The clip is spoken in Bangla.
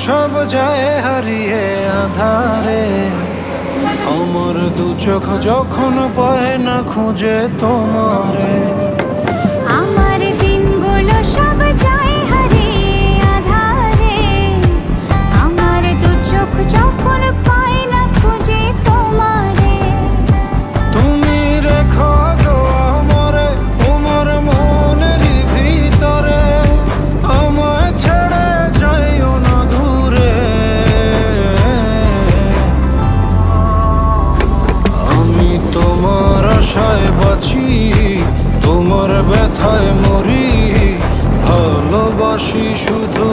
সব যায় হারিয়ে আধারে, আমার দু চোখ যখন পায় না খুঁজে তোমারে। আমার দিনগুলো সব যায় হারিয়ে আঁধারে, আমার দু চোখ যখন পায় না খুঁজে তোমারে। তুমি রেখো গো আমারে তোমার মনেরই ভিতরে, আমায় ছেড়ে যাইও না দূরে। আমি তোমার আশায় বাঁচি, তোমার ব্যথায় মরি, ভালোবাসি শুধু